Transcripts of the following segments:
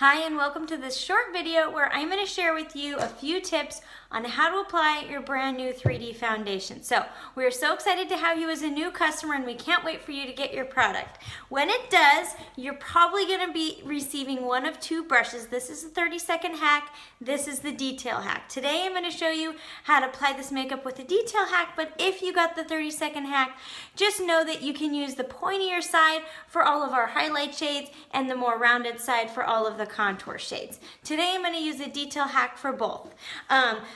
Hi and welcome to this short video where I'm going to share with you a few tips on how to apply your brand new 3D foundation. So we're so excited to have you as a new customer and we can't wait for you to get your product. When it does, you're probably going to be receiving one of two brushes. This is the 30-second hack. This is the detail hack. Today I'm going to show you how to apply this makeup with the detail hack, but if you got the 30-second hack, just know that you can use the pointier side for all of our highlight shades and the more rounded side for all of the contour shades. Today I'm going to use a detail hack for both.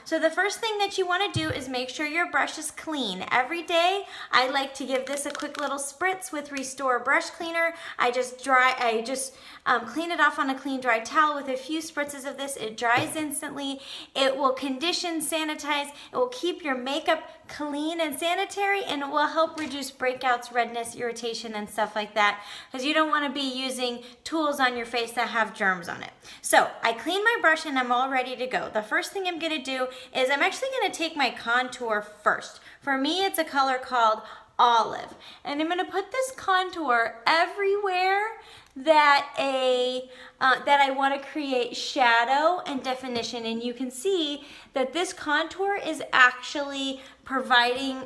So the first thing that you want to do is make sure your brush is clean. Every day I like to give this a quick little spritz with Restore Brush Cleaner. I just clean it off on a clean dry towel with a few spritzes of this. It dries instantly. It will condition, sanitize. It will keep your makeup clean and sanitary, and it will help reduce breakouts, redness, irritation, and stuff like that, because you don't want to be using tools on your face that have germs on it. So I clean my brush and I'm all ready to go. The first thing I'm going to do is I'm actually going to take my contour first. For me, it's a color called Olive, and I'm going to put this contour everywhere that I want to create shadow and definition, and you can see that this contour is actually providing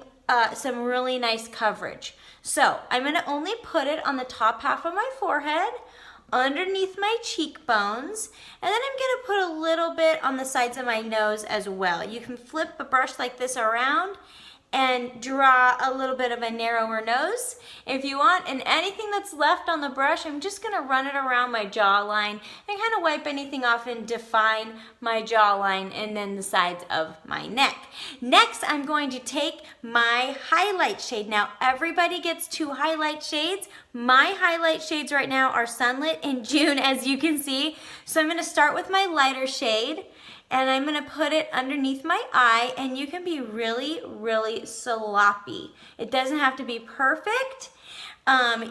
some really nice coverage. So I'm going to only put it on the top half of my forehead, underneath my cheekbones, and then I'm going to put a little bit on the sides of my nose as well. You can flip a brush like this around and draw a little bit of a narrower nose if you want, and anything that's left on the brush, I'm just going to run it around my jawline and kind of wipe anything off and define my jawline and then the sides of my neck. Next, I'm going to take my highlight shade. Now, everybody gets two highlight shades. My highlight shades right now are Sunlit in June, as you can see. So I'm going to start with my lighter shade, and I'm gonna put it underneath my eye, and you can be really, really sloppy. It doesn't have to be perfect.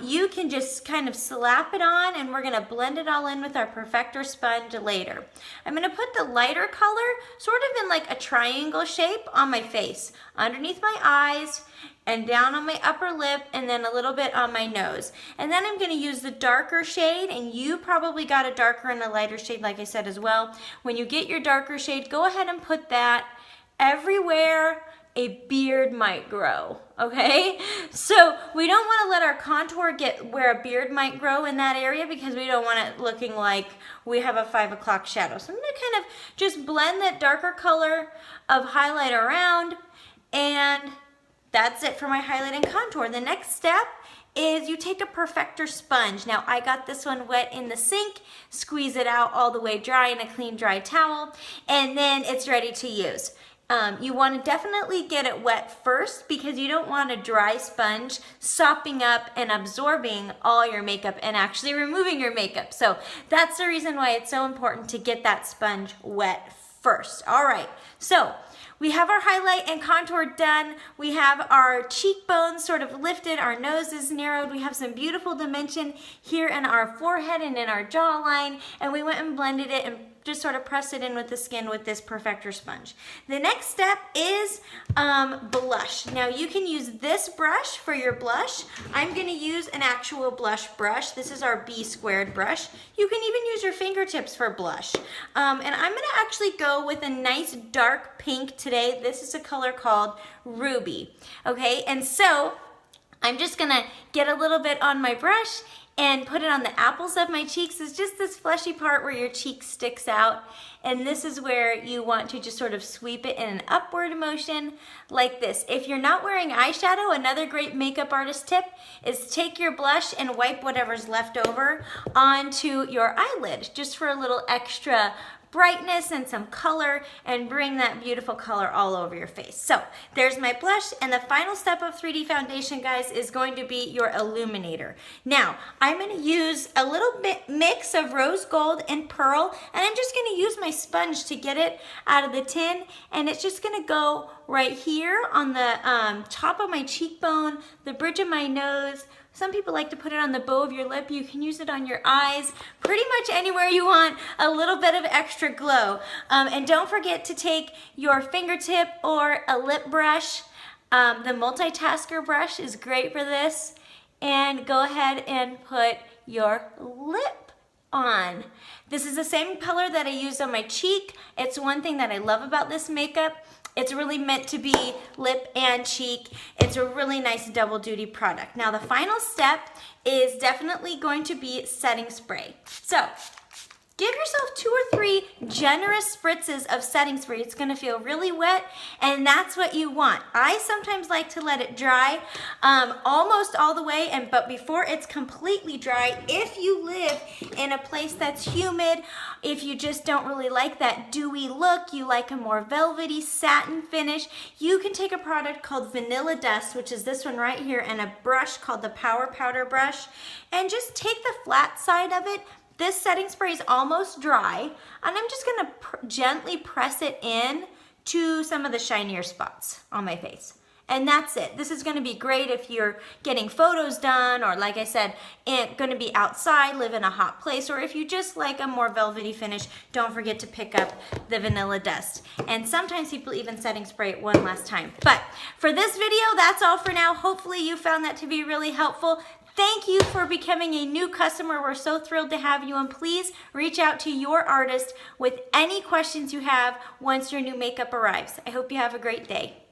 You can just kind of slap it on, and we're gonna blend it all in with our Perfector sponge later. I'm gonna put the lighter color sort of in like a triangle shape on my face, underneath my eyes, and down on my upper lip, and then a little bit on my nose. And then I'm gonna use the darker shade, and you probably got a darker and a lighter shade, like I said as well. When you get your darker shade, go ahead and put that everywhere a beard might grow, okay? So we don't wanna let our contour get where a beard might grow in that area, because we don't want it looking like we have a 5 o'clock shadow. So I'm gonna kind of just blend that darker color of highlight around, and that's it for my highlight and contour. The next step is you take a Perfector sponge. Now, I got this one wet in the sink, squeeze it out all the way dry in a clean dry towel, and then it's ready to use. You want to definitely get it wet first, because you don't want a dry sponge sopping up and absorbing all your makeup and actually removing your makeup. So that's the reason why it's so important to get that sponge wet first. All right, so we have our highlight and contour done. We have our cheekbones sort of lifted, our nose is narrowed. We have some beautiful dimension here in our forehead and in our jawline, and we went and blended it and just sort of pressed it in with the skin with this Perfector sponge. The next step is blush. Now, you can use this brush for your blush. I'm gonna use an actual blush brush. This is our B² brush. You can even use your fingertips for blush. And I'm gonna actually go with a nice dark pink today. This is a color called Ruby, okay? And so I'm just gonna get a little bit on my brush and put it on the apples of my cheeks. It's just this fleshy part where your cheek sticks out. And this is where you want to just sort of sweep it in an upward motion like this. If you're not wearing eyeshadow, another great makeup artist tip is take your blush and wipe whatever's left over onto your eyelid, just for a little extra brightness and some color, and bring that beautiful color all over your face. So there's my blush, and the final step of 3D foundation, guys, is going to be your Illuminator. Now, I'm going to use a little bit mix of rose gold and pearl, and I'm just going to use my sponge to get it out of the tin, and it's just going to go right here on the top of my cheekbone, the bridge of my nose. Some people like to put it on the bow of your lip. You can use it on your eyes, pretty much anywhere you want a little bit of extra glow. And don't forget to take your fingertip or a lip brush. The multitasker brush is great for this. And go ahead and put your lip on. This is the same color that I used on my cheek. It's one thing that I love about this makeup. It's really meant to be lip and cheek. It's a really nice double duty product. Now the final step is definitely going to be setting spray. So give yourself 2 or 3 generous spritzes of setting spray. It's gonna feel really wet, and that's what you want. I sometimes like to let it dry almost all the way, but before it's completely dry, if you live in a place that's humid, if you just don't really like that dewy look, you like a more velvety satin finish, you can take a product called Vanilla Dust, which is this one right here, and a brush called the Power Powder Brush, and just take the flat side of it. This setting spray is almost dry, and I'm just gonna gently press it in to some of the shinier spots on my face. And that's it. This is gonna be great if you're getting photos done, or like I said, gonna be outside, live in a hot place, or if you just like a more velvety finish, don't forget to pick up the Vanilla Dust. And sometimes people even setting spray it one last time. But for this video, that's all for now. Hopefully you found that to be really helpful. Thank you for becoming a new customer. We're so thrilled to have you, and please reach out to your artist with any questions you have once your new makeup arrives. I hope you have a great day.